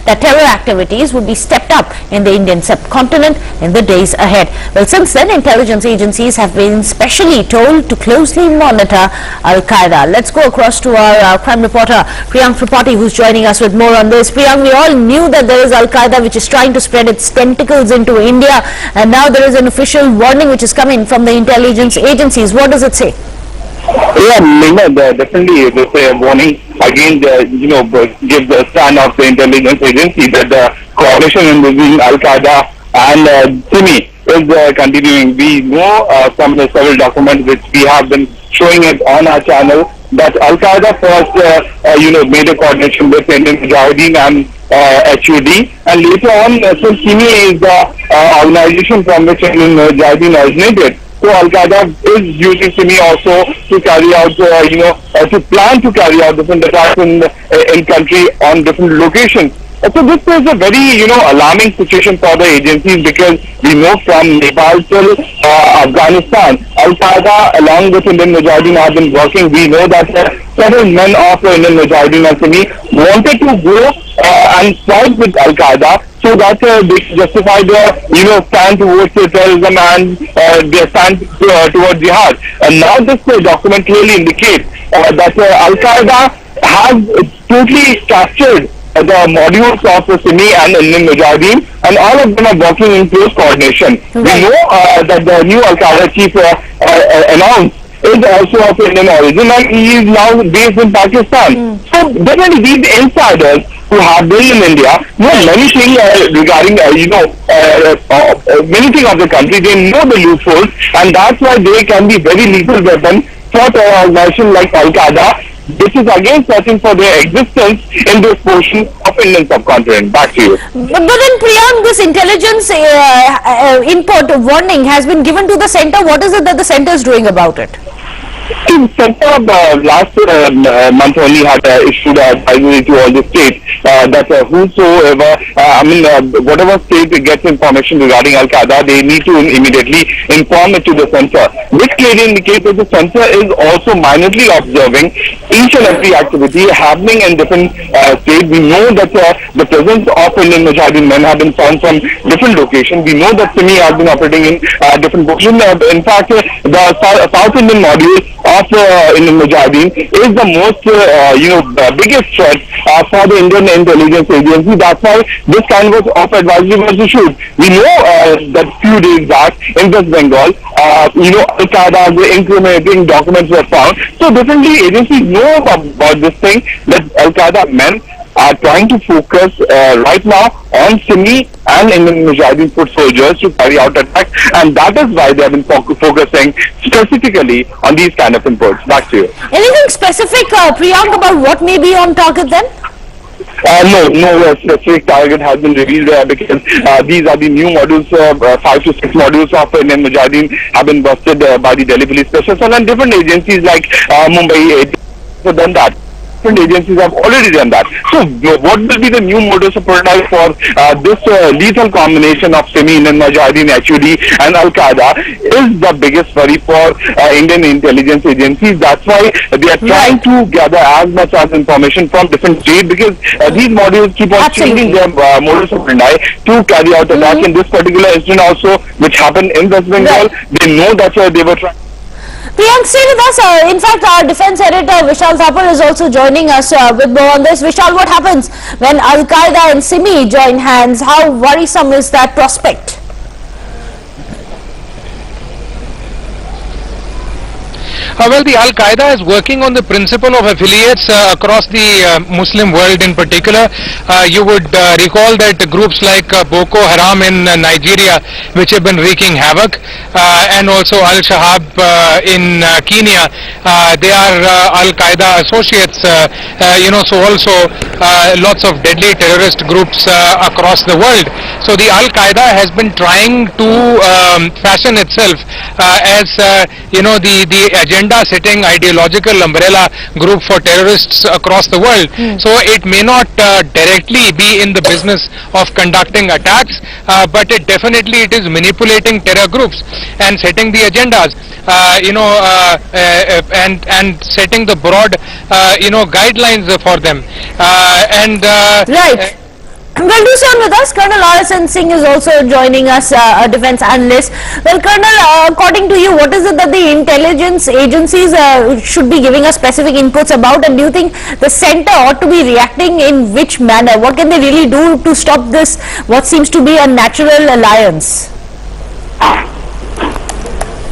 that terror activities would be stepped up in the Indian subcontinent in the days ahead. Well, since then, intelligence agencies have been specially told to closely monitor Al-Qaeda. Let's go across to our crime reporter, Priyank Tripathi, who's joining us with more on this. Priyank, we all knew that there is Al-Qaeda which is trying to spread its tentacles into India, and now there is an official warning which is coming from the intelligence agencies. What does it say? Yeah, definitely it is a warning again, give the stand of the intelligence agency that the coalition between Al-Qaeda and SIMI is continuing. We know from the several documents which we have been showing it on our channel that Al-Qaeda first, made a coordination with Indian Mujahideen and HUD, and later on, since SIMI is the organization from which Indian Mujahideen originated, so Al-Qaeda is using SIMI also to carry out, to plan to carry out different attacks in country on different locations. So this is a very, alarming situation for the agencies, because we know from Nepal till Afghanistan, Al-Qaeda along with Indian Mujahideen have been working. We know that several men of Indian Mujahideen and SIMI wanted to go and fight with Al-Qaeda, so that they justify their, stand towards terrorism and their stand towards jihad. And now this document clearly indicates that Al-Qaeda has totally captured the modules of SIMI and Indian Mujahideen, and all of them are working in close coordination. We know that the new Al-Qaeda chief announced is also of Indian origin, and he is now based in Pakistan. So definitely these insiders who have been in India know many things regarding, many things of the country. They know the loopholes, and that's why they can be very lethal weapon for an organization like Al-Qaeda, which is again searching for their existence in this portion of Indian subcontinent. Back to you. But then, Priyank, this intelligence input warning has been given to the center. What is it that the center is doing about it? The center last month only had issued an advisory to all the states that whosoever, whatever state gets information regarding Al-Qaeda, they need to immediately inform it to the center, which clearly indicates that the center is also minorly observing each and every activity happening in different states. We know that the presence of Indian Mujahideen men have been found from different locations. We know that SIMI has been operating in different locations. In fact, the South Indian module of Indian Mujahideen is the most, biggest threat for the Indian intelligence agency. That's why this kind of advisory was issued. We know that few days back in West Bengal, Al-Qaeda incriminating documents were found. So definitely agencies know about this thing, that Al-Qaeda men are trying to focus right now on SIMI and Indian Mujahideen foot soldiers to carry out attacks, and that is why they have been focusing specifically on these kind of inputs. Back to you. Anything specific, Priyank, about what may be on target then? No specific target has been revealed because these are the new modules, 5 to 6 modules of Indian Mujahideen have been busted by the Delhi police special, and different agencies like Mumbai have done that. Different agencies have already done that. So what will be the new modus operandi for this lethal combination of SIMI, Indian Mujahideen, HUD and Al-Qaeda is the biggest worry for Indian intelligence agencies. That's why they are trying to gather as much as information from different states, because these modules keep on changing their modus operandi to carry out attack. In this particular incident also, which happened in West Bengal, they know that they were trying. Priyank, stay with us. In fact, our defense editor Vishal Thapar is also joining us with more on this. Vishal, what happens when Al-Qaeda and SIMI join hands? How worrisome is that prospect? Well, the Al-Qaeda is working on the principle of affiliates across the Muslim world in particular. You would recall that groups like Boko Haram in Nigeria, which have been wreaking havoc, and also Al-Shabaab in Kenya, they are Al-Qaeda associates, so also lots of deadly terrorist groups across the world. So the Al-Qaeda has been trying to fashion itself as, the agenda-setting ideological umbrella group for terrorists across the world. So it may not directly be in the business of conducting attacks, but it is manipulating terror groups and setting the agendas, and setting the broad, guidelines for them. Right. with us. Colonel R.S.N. Singh is also joining us, a defense analyst. Well, Colonel, according to you, what is it that the intelligence agencies should be giving us specific inputs about, and do you think the center ought to be reacting in which manner? What can they really do to stop this, what seems to be a natural alliance?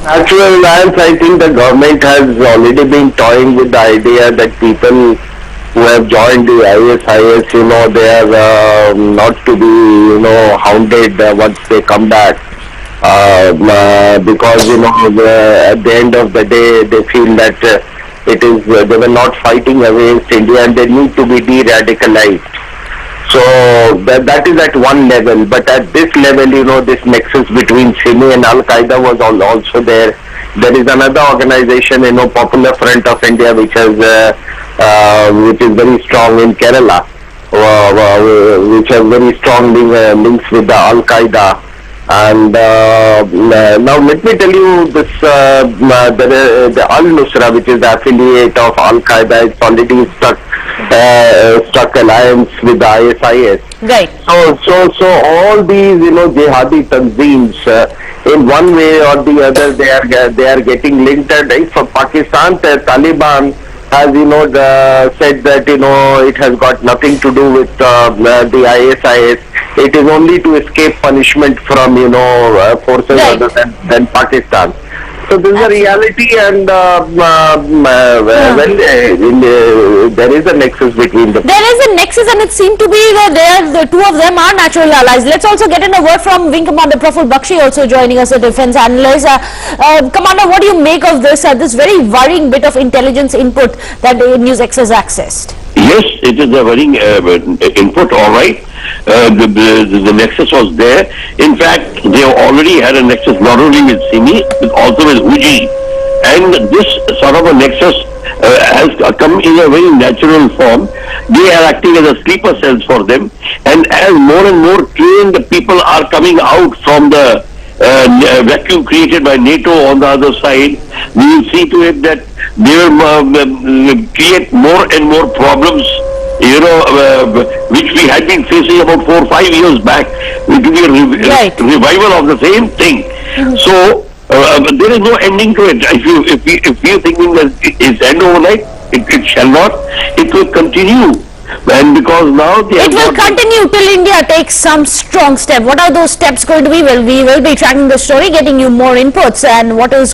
Natural alliance, I think the government has already been toying with the idea that people who have joined the ISIS, they are not to be, hounded once they come back. Because, at the end of the day, they feel that they were not fighting against India and they need to be de-radicalized. So that is at one level, but at this level, this nexus between Sunni and Al-Qaeda was also there. There is another organization, Popular Front of India, which is very strong in Kerala, which has very strong links with the Al-Qaeda. And now let me tell you this, the Al-Nusra, which is the affiliate of Al-Qaeda, it's already struck alliance with the ISIS. Right. So all these, jihadi tanzeems, in one way or the other, they are getting linked. And for Pakistan, the Taliban has, said that, it has got nothing to do with the ISIS. It is only to escape punishment from, forces right. other than Pakistan. So this is a reality, and there is a nexus between them. There is a nexus, and it seemed to be that the two of them are natural allies. Let's also get in a word from Wing Commander Praful Bakshi, also joining us, a defense analyst. Commander, what do you make of this very worrying bit of intelligence input that the NewsX has accessed? Yes, it is a very input, all right. The nexus was there. In fact, they already had a nexus not only with Simi, but also with Uji. And this sort of a nexus has come in a very natural form. They are acting as a sleeper cells for them. And as more and more trained people are coming out from the vacuum created by NATO on the other side, we will see to it that they will create more and more problems, which we had been facing about 4 or 5 years back. It will be a right. revival of the same thing. So there is no ending to it. If you thinking that it end overnight, it shall not. It will continue. And because now it will continue till India takes some strong step. What are those steps going to be? Well, we will be tracking the story, getting you more inputs, and what is